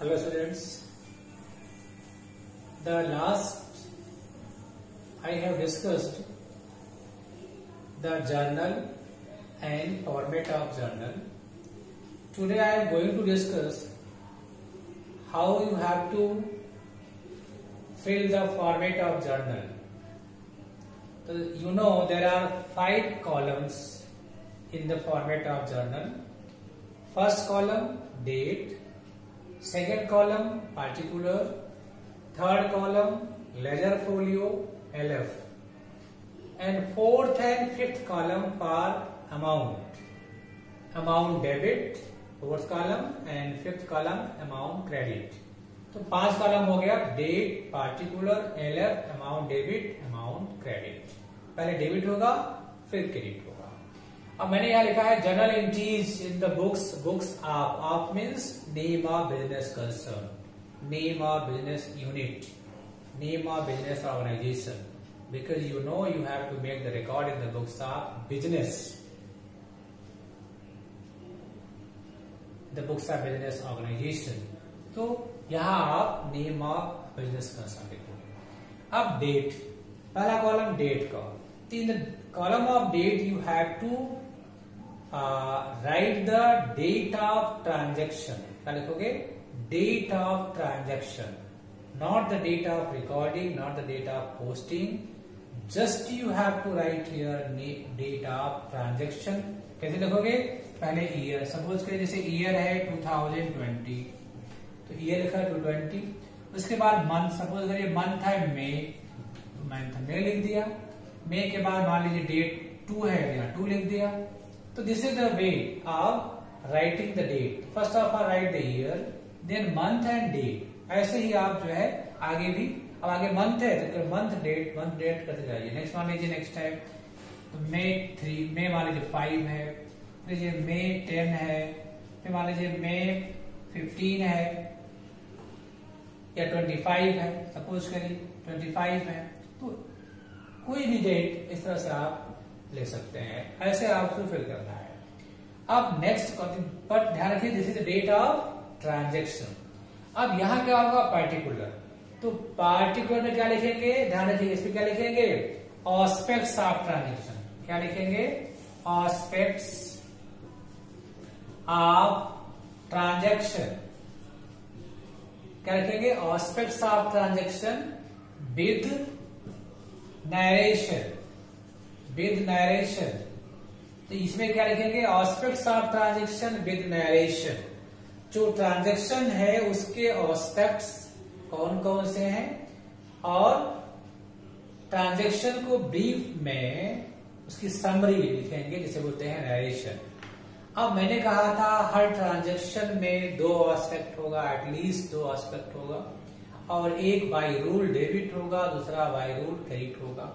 Hello students, the last I have discussed the journal and format of journal. Today I am going to discuss how you have to fill the format of journal. So, you know there are 5 columns in the format of journal. First column date, second column particular, third column ledger folio LF, and fourth and fifth column for amount debit fourth column and fifth column amount credit. तो 5 column हो गया, date, particular, LF, amount debit, amount credit. पहले debit होगा फिर credit होगा. अब मैंने यहाँ लिखा है journal entries in the books of means name of business concern, name of business unit, name of business organisation, because you know you have to make the record in the books of business, the books of business organization. तो यहाँ आप name of business concern लिखोगे. अब date, पहला column date का. In the column of date you have to write the date of transaction. क्या लिखोगे? Date of transaction, not the date of recording, not the date of posting. Just you have to write here date of transaction. कैसे लिखोगे? पहले year, suppose करिए जैसे year है 2020, तो year लिखा है 220. उसके बाद मंथ, सपोज करिए मंथ है मई, तो मंथ में लिख दिया. मई के बाद मान लीजिए डेट 2 है, यहाँ 2 लिख दिया. तो this is the way of writing the date. First of all write the year, then month and date. ऐसे ही आप जो है आगे भी, अब आगे मंथ है तो मंथ डेट करते जाइए. नेक्स्ट मान लीजिए नेक्स्ट टाइम तो मई 3, मई मान लीजिए 5 है, लीजिए मई 10 है, फिर मान लीजिए मई 15 है या 25 है, सपोज करिए 25 है. तो कोई भी डेट इस तरह से आप ले सकते हैं. ऐसे आपको फिल करना है. अब नेक्स्ट पर ध्यान रखिए, this is the date of transaction. अब यहां क्या होगा? पार्टिकुलर. तो पार्टिकुलर में क्या लिखेंगे? ध्यान रखिए, इसमें क्या लिखेंगे? Aspects of transaction. क्या लिखेंगे? Aspects of transaction. क्या लिखेंगे? Aspects of transaction with narration, with narration. तो इसमें क्या लिखेंगे? Aspects of transaction with narration. जो ट्रांजेक्शन है उसके ऑस्पेक्ट्स कौन कौन से हैं, और ट्रांजेक्शन को ब्रीफ में उसकी समरी लिखेंगे, जिसे बोलते हैं नरेशन. अब मैंने कहा था हर ट्रांजेक्शन में 2 एस्पेक्ट होगा, एटलीस्ट 2 एस्पेक्ट होगा, और एक बाय रूल डेबिट होगा, दूसरा बाय रूल क्रेडिट होगा.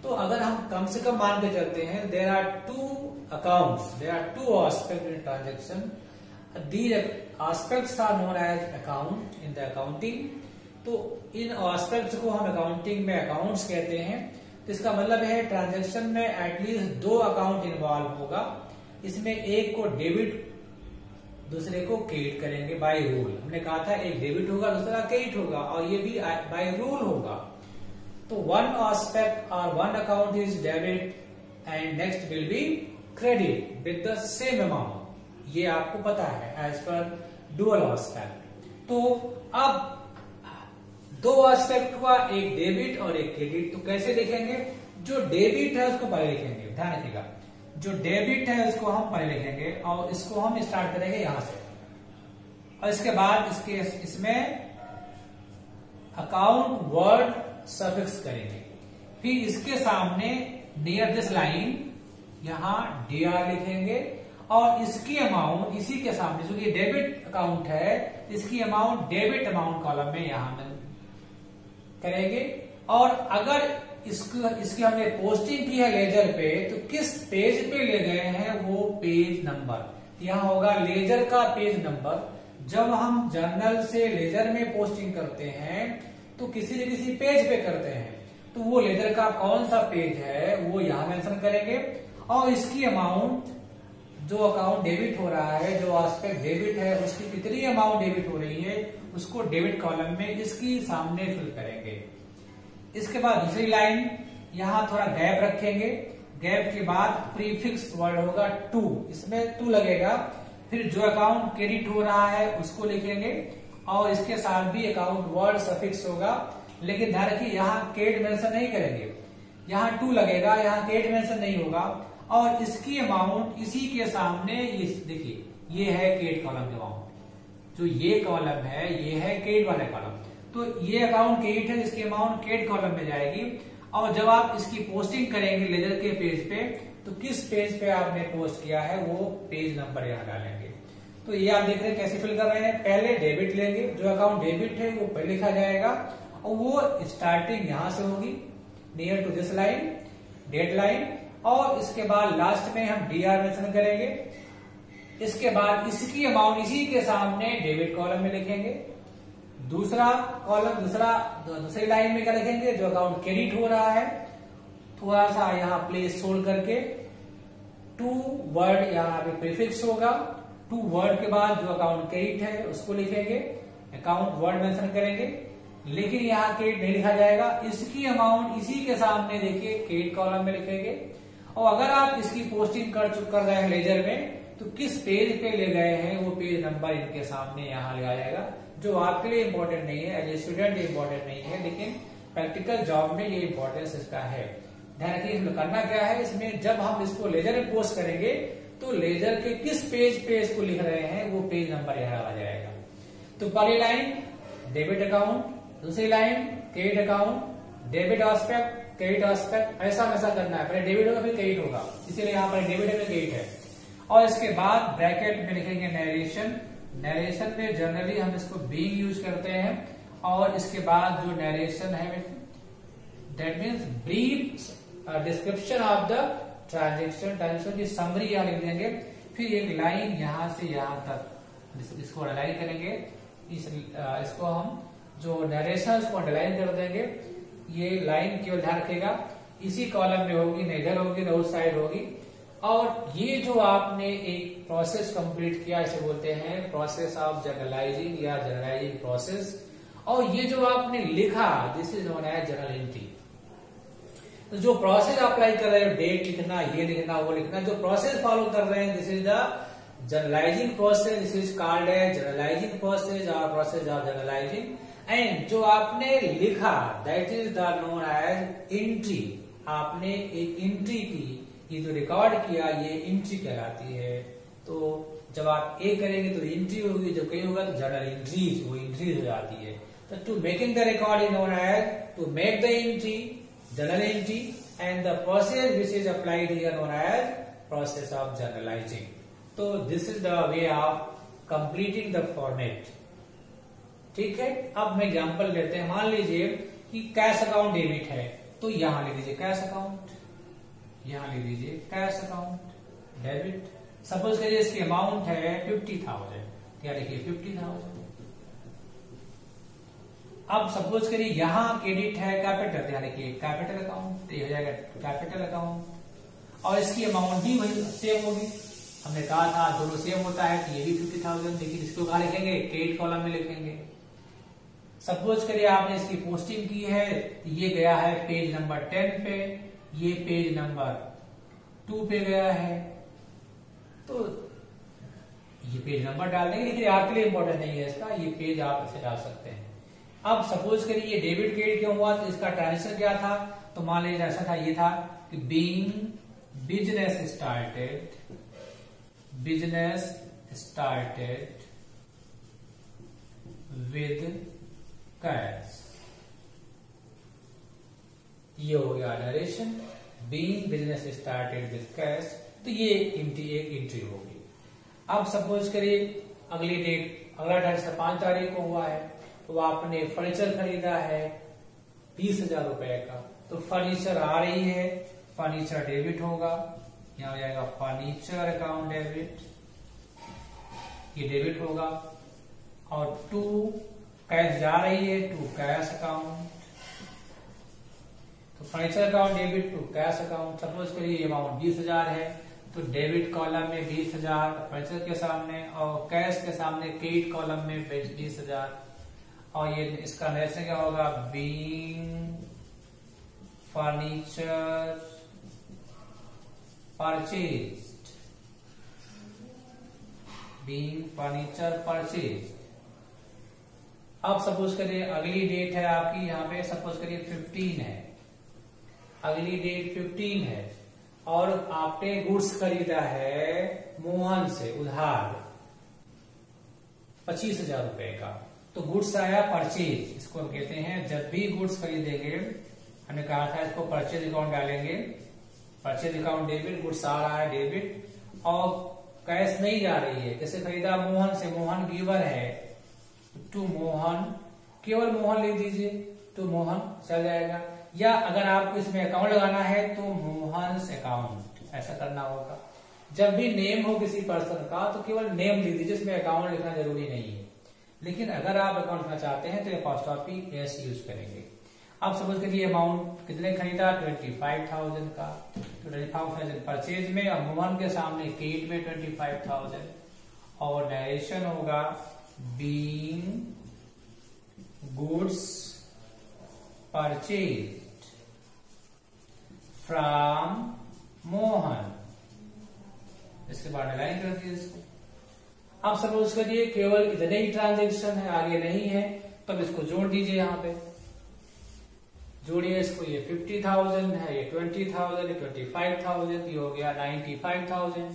तो अगर हम कम से कम मान के चलते हैं, there are 2 accounts, there are 2 aspect in transaction. These aspects are known as account in the accounting. तो इन एस्पेक्ट्स को हम अकाउंटिंग में अकाउंट्स कहते हैं. तो इसका मतलब है ट्रांजेक्शन में एटलीस्ट 2 अकाउंट इन्वॉल्व होगा. इसमें एक को डेबिट, दूसरे को क्रेडिट करेंगे बाय रूल. हमने कहा था एक डेबिट होगा, दूसरा क्रेडिट होगा, और ये भी बाय रूल होगा. तो 1 एस्पेक्ट और 1 account is debit and next will be credit with the same amount. ये आपको पता है एज पर डुअल एस्पेक्ट. तो अब 2 एस्पेक्ट हुआ, एक डेबिट और एक क्रेडिट. तो कैसे लिखेंगे? जो डेबिट है उसको पहले लिखेंगे. ध्यान रखिएगा, जो डेबिट है उसको हम पहले लिखेंगे, और इसको हम स्टार्ट करेंगे यहां से, और इसके बाद इसमें अकाउंट वर्ड सफिक्स करेंगे. फिर इसके सामने नियर दिस लाइन यहां DR लिखेंगे, और इसकी अमाउंट इसी के सामने, क्योंकि डेबिट अकाउंट है, इसकी अमाउंट डेबिट अमाउंट कॉलम में यहां करेंगे. और अगर इसकी हमने पोस्टिंग की है लेजर पे, तो किस पेज पे ले गए हैं वो पेज नंबर यहां होगा, लेजर का पेज नंबर. जब हम जर्नल से लेजर में पोस्टिंग करते हैं तो किसी न किसी पेज पे करते हैं, तो वो लेजर का कौन सा पेज है वो यहां मेंशन करेंगे, और इसकी अमाउंट जो अकाउंट डेबिट हो रहा है, जो एस्पेक्ट डेबिट है, उसकी कितनी अमाउंट डेबिट हो रही है उसको डेबिट कॉलम में इसकी सामने फिल करेंगे। इसके बाद दूसरी लाइन, यहां थोड़ा गैप रखेंगे, गैप के बाद प्रीफिक्स वर्ड होगा टू, इसमें टू लगेगा। फिर जो अकाउंट क्रेडिट हो रहा है उसको लिखेंगे और इसके साथ भी अकाउंट वर्ड सफिक्स होगा, लेकिन ध्यान रखिए यहाँ क्रेडिट मेंशन नहीं करेंगे, यहाँ टू लगेगा, यहाँ क्रेडिट मेंशन नहीं होगा। और इसकी अमाउंट इसी के सामने, देखिए ये है क्रेडिट कॉलम की अमाउंट, जो ये कॉलम है ये है क्रेडिट वाला कॉलम, तो ये अकाउंट क्रेडिट है, इसकी अमाउंट क्रेडिट कॉलम में जाएगी। और जब आप इसकी पोस्टिंग करेंगे लेजर के पेज पे, तो किस पेज पे आपने पोस्ट किया है वो पेज नंबर यहाँ डालेंगे। तो ये आप देख रहे हैं कैसे फिल कर रहे हैं। पहले डेबिट लेंगे, जो अकाउंट डेबिट है वो पहले लिखा जाएगा और वो स्टार्टिंग यहां से होगी near to this line, date line, और इसके बाद लास्ट में हम DR मेंशन करेंगे। इसके बाद इसकी अमाउंट इसी के सामने डेबिट कॉलम में लिखेंगे। दूसरा कॉलम, दूसरी लाइन में क्या लिखेंगे, जो अकाउंट क्रेडिट हो रहा है, थोड़ा सा यहाँ प्लेस छोड़ करके टू वर्ड यहाँ पे प्रीफिक्स होगा, टू वर्ड के बाद जो अकाउंट क्रेडिट है उसको लिखेंगे, अकाउंट वर्ड मेंशन करेंगे, लेकिन यहाँ क्रेडिट नहीं लिखा जाएगा, इसकी अमाउंट इसी के सामने देखिए क्रेडिट कॉलम में लिखेंगे। और अगर आप इसकी पोस्टिंग कर रहे हैं लेजर में, तो किस पेज पे ले गए हैं वो पेज नंबर इनके सामने यहाँ लिखा जाएगा, जो आपके लिए इंपॉर्टेंट नहीं है, एज ए स्टूडेंट इंपॉर्टेंट नहीं है, लेकिन प्रैक्टिकल जॉब में ये इंपॉर्टेंस इसका है। ध्यान रखिए करना क्या है इसमें, जब हम इसको लेजर में पोस्ट करेंगे तो लेजर के किस पेज पे इसको लिख रहे हैं वो पेज नंबर यहाँ आ जाएगा। तो पहली लाइन डेबिट अकाउंट, दूसरी line credit account, debit aspect, credit aspect, ऐसा वैसा करना है, पहले डेबिट होगा फिर क्रेडिट होगा, इसीलिए यहाँ पर डेबिट है क्रेडिट है। और इसके बाद ब्रैकेट में लिखेंगे नरेशन, नरेशन में जनरली हम इसको बीइंग यूज करते हैं, और इसके बाद जो नरेशन है that means brief description of the transaction की समरी यहाँ लिख देंगे। फिर एक लाइन यहाँ से यहाँ तक इसको अंडरलाइन करेंगे, इसको हम जो नरेशन उसको अंडरलाइन कर देंगे। ये लाइन केवल ध्यान रखेगा इसी कॉलम में होगी, न इधर होगी न उस साइड होगी। और ये जो आपने एक प्रोसेस कंप्लीट किया, इसे बोलते हैं प्रोसेस ऑफ जनरलाइजिंग या जनरलाइजिंग प्रोसेस। और ये जो आपने लिखा this is known as journal entry. तो जो प्रोसेस अप्लाई कर रहे हो, डेट लिखना, ये लिखना, वो लिखना, जो प्रोसेस फॉलो कर रहे हैं this is the journalising process, this is called as journalising process और प्रोसेस ऑफ जनरलाइजिंग। एंड जो आपने लिखा that is the known as entry. आपने एक एंट्री की, ये जो रिकॉर्ड किया ये एंट्री कहलाती है। तो जब आप ए करेंगे तो एंट्री होगी, जब कहीं होगा तो जर्नल एंट्रीज, वो एंट्रीज हो जाती है। तो to making the record is known as to make the entry, journal entry, and the process which is applied here known as process of journalizing. So this is the way of completing the format. ठीक है, अब मैं example लेते हैं। मान लीजिए कि cash account debit है, तो यहां ले लीजिए कैश अकाउंट, यहां ले लीजिए कैश अकाउंट डेबिट। सपोज करिए इसकी अमाउंट है 50,000, क्या लिखिए 50,000। अब सपोज करिए यहां क्रेडिट है कैपिटल, यानी कि कैपिटल अकाउंट, ये हो जाएगा कैपिटल अकाउंट। और इसकी अमाउंट भी वही सेम होगी, हमने कहा था दोनों सेम होता है, तो ये भी 50,000, लेकिन इसको कहाँ लिखेंगे, क्रेडिट कॉलम में लिखेंगे। सपोज करिए आपने इसकी पोस्टिंग की है, तो ये गया है पेज नंबर 10 पे, ये पेज नंबर 2 पे गया है, तो ये पेज नंबर डाल देंगे, लेकिन आपके लिए इंपॉर्टेंट नहीं है इसका, ये पेज आप इसे डाल सकते हैं। अब सपोज करिए ये डेबिट क्रेडिट क्यों हुआ, तो इसका ट्रांजेक्शन क्या था, तो मान लीजिए ऐसा था, ये था कि being business started with cash, ये हो गया narration. Being business started with cash, तो ये एक एंट्री होगी। अब सपोज करिए अगली डेट, अगला ट्रांजेक्शन 5 तारीख को हुआ है, तो आपने फर्नीचर खरीदा है 20,000 रुपए का, तो फर्नीचर आ रही है, फर्नीचर डेबिट होगा, यहाँ हो जाएगा फर्नीचर अकाउंट डेबिट, ये डेबिट होगा। और टू कैश जा रही है, टू कैश अकाउंट, तो furniture account debit to cash account. Suppose करिए अमाउंट 20,000 है, तो डेबिट कॉलम में 20,000 परचेज के सामने, और कैश के सामने क्रेडिट कॉलम में 20,000। और ये इसका नेक्स्ट क्या होगा, being furniture purchased, being furniture purchase. अब सपोज करिए अगली डेट है आपकी यहाँ पे, सपोज करिए 15 है, अगली डेट 15 है, और आपने गुड्स खरीदा है मोहन से उधार 25,000 रुपए का, तो गुड्स आया परचेज। इसको हम कहते हैं जब भी गुड्स खरीदेंगे, हमने कहा था इसको परचेज अकाउंट डालेंगे, परचेज अकाउंट डेबिट, गुड्स आ रहा है डेबिट, और कैश नहीं जा रही है। जैसे खरीदा मोहन से, मोहन गिवर है, टू मोहन, केवल मोहन लिख दीजिए, टू मोहन चल जाएगा। या अगर आपको इसमें अकाउंट लगाना है तो मोहन्स अकाउंट, ऐसा करना होगा। जब भी नेम हो किसी पर्सन का तो केवल नेम लिख दीजिए, इसमें अकाउंट लिखना जरूरी नहीं है। लेकिन अगर आप अकाउंट लिखना चाहते हैं तो अपॉस्ट्रोफी एस यूज करेंगे। अब सपोज करिए अमाउंट कितने खरीदा, 25,000 का, तो 25,000 परचेज में, और मोहन के सामने क्रेडिट में 25,000, और नरेशन होगा being goods purchased from Mohan, इसके बाद लाइन कर दिए इसको। अब सपोज करिए केवल इतने ही ट्रांजेक्शन है, आगे नहीं है, तब इसको जोड़ दीजिए, यहाँ पे जोड़िए इसको, ये 50,000 है, ये 20,000, ये 25,000, ये हो गया 95,000,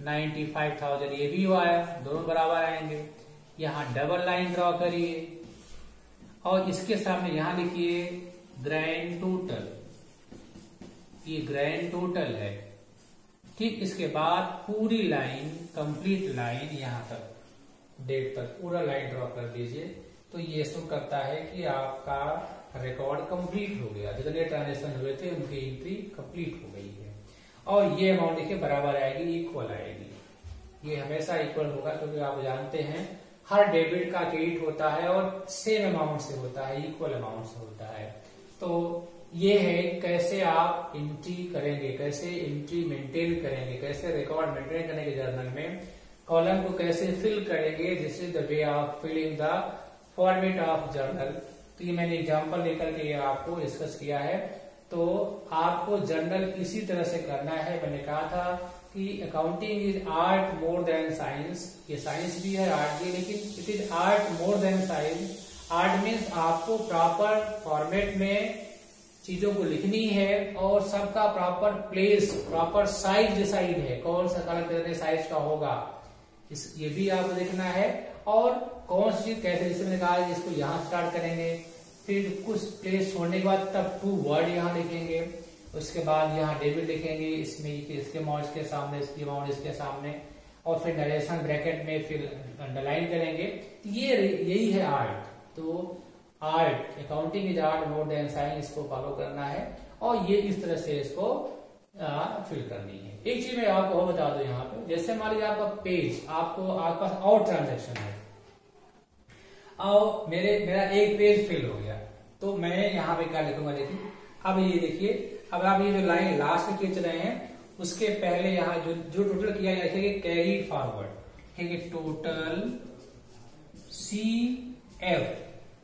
95,000 ये भी हुआ है, दोनों बराबर आएंगे। यहां डबल लाइन ड्रॉ करिए, और इसके सामने यहां लिखिए ग्रैंड टोटल, ये ग्रैंड टोटल है। ठीक, इसके बाद पूरी लाइन, कंप्लीट लाइन यहां तक डेट तक पूरा लाइन ड्रॉ कर दीजिए। तो ये शो करता है कि आपका रिकॉर्ड कंप्लीट हो गया, जितने ट्रांजेक्शन हुए थे उनकी एंट्री कंप्लीट हो गई है। और ये अमाउंट देखिए बराबर आएगी, इक्वल आएगी। ये हमेशा इक्वल होगा, क्योंकि आप जानते हैं हर डेबिट का क्रेडिट होता है और सेम अमाउंट से होता है, इक्वल अमाउंट से होता है। तो ये है कैसे आप एंट्री करेंगे, कैसे एंट्री मेंटेन करेंगे, कैसे रिकॉर्ड मेंटेन करेंगे जर्नल में, कॉलम को कैसे फिल करेंगे, this is the way of filling the format of journal. तो ये मैंने एग्जांपल लेकर के ये आपको डिस्कस किया है। तो आपको जर्नल इसी तरह से करना है। मैंने कहा था कि accounting is art more than science, ये साइंस भी है आर्ट भी, लेकिन it is art more than science. Art means आपको प्रॉपर फॉर्मेट में चीजों को लिखनी है, और सबका proper place, proper size decide है, कौन सा कलम कितने साइज का होगा, ये भी आपको देखना है। और कौन सी चीज कैसे, जैसे मैंने कहा इसको यहाँ स्टार्ट करेंगे, फिर कुछ प्लेस छोड़ने के बाद तब टू वर्ड यहाँ लिखेंगे, उसके बाद यहाँ डेबिट लिखेंगे, इसमें इसके अमाउंट इसके सामने, इसकी अमाउंट इसके सामने, और फिर नरेशन ब्रैकेट में फिर अंडरलाइन करेंगे। ये यही है आर्ट। तो art, accounting is art more than science, इसको फॉलो करना है, और ये इस तरह से इसको फिल करनी है। एक चीज मैं आपको और बता दूं यहाँ पे, जैसे मान लीजिए आपका पेज, आपको आपके पास और ट्रांजेक्शन है, और मेरा एक पेज फिल हो गया, तो मैं यहाँ पे क्या लिखूंगा, देखिए अब ये देखिए, अब आप ये जो लाइन लास्ट में खींच रहे हैं, उसके पहले यहाँ जो टोटल किया लिखेंगे कैरी फॉरवर्ड, ठीक है, टोटल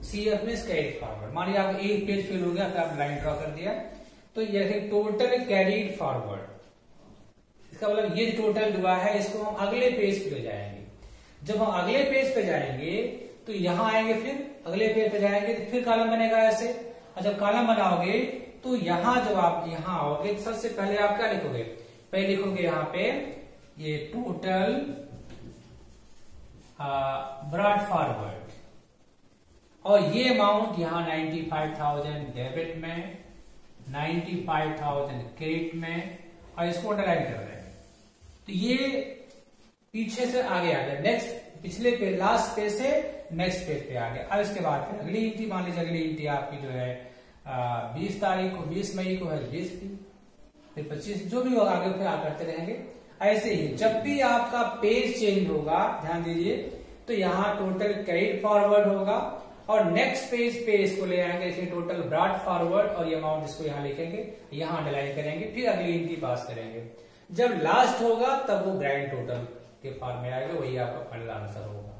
CF में कैरी फॉरवर्ड। मान लीजिए आपको एक पेज फिल हो गया, फिर आप लाइन ड्रॉ कर दिया, तो ये टोटल कैरीड फॉरवर्ड, इसका मतलब ये टोटल हुआ है, इसको हम अगले पेज पे जाएंगे। जब हम अगले पेज पे जाएंगे तो यहां आएंगे, फिर अगले पेज पे जाएंगे तो फिर कॉलम बनेगा ऐसे, और जब कॉलम बनाओगे तो यहां जब आप यहां आओगे, सबसे पहले आप क्या लिखोगे, पहले लिखोगे यहाँ पे ये टोटल ब्रॉड फॉरवर्ड, और ये अमाउंट यहाँ 95,000 डेबिट में, 95,000 क्रेडिट में, और इसको अंडरलाइन कर रहे हैं। तो ये पीछे से आगे आ गया, नेक्स्ट पिछले पे लास्ट पेज से नेक्स्ट पेज पे आ गया। अब इसके बाद फिर अगली एंट्री, मान लीजिए अगली एंट्री आपकी जो है 20 तारीख को, 20 मई को है 20 की, फिर 25, जो भी होगा आगे फिर आप करते रहेंगे। ऐसे ही जब भी आपका पेज चेंज होगा, ध्यान दीजिए, तो यहाँ टोटल क्रेडिट फॉरवर्ड होगा, और नेक्स्ट पेज पे इसको ले आएंगे, इसमें टोटल ब्रॉड फॉरवर्ड और ये अमाउंट इसको यहाँ लिखेंगे, यहाँ अंडरलाइन करेंगे, फिर अगली इनकी पास करेंगे। जब लास्ट होगा तब वो ग्रैंड टोटल के फॉर्म में आएगा, वही आपका फाइनल आंसर होगा।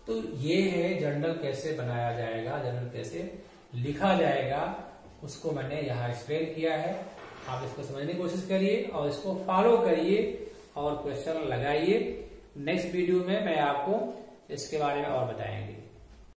तो ये है जर्नल कैसे बनाया जाएगा, जर्नल कैसे लिखा जाएगा, उसको मैंने यहाँ एक्सप्लेन किया है। आप इसको समझने की कोशिश करिए और इसको फॉलो करिए और क्वेश्चन लगाइए। नेक्स्ट वीडियो में मैं आपको इसके बारे में और बताएंगे।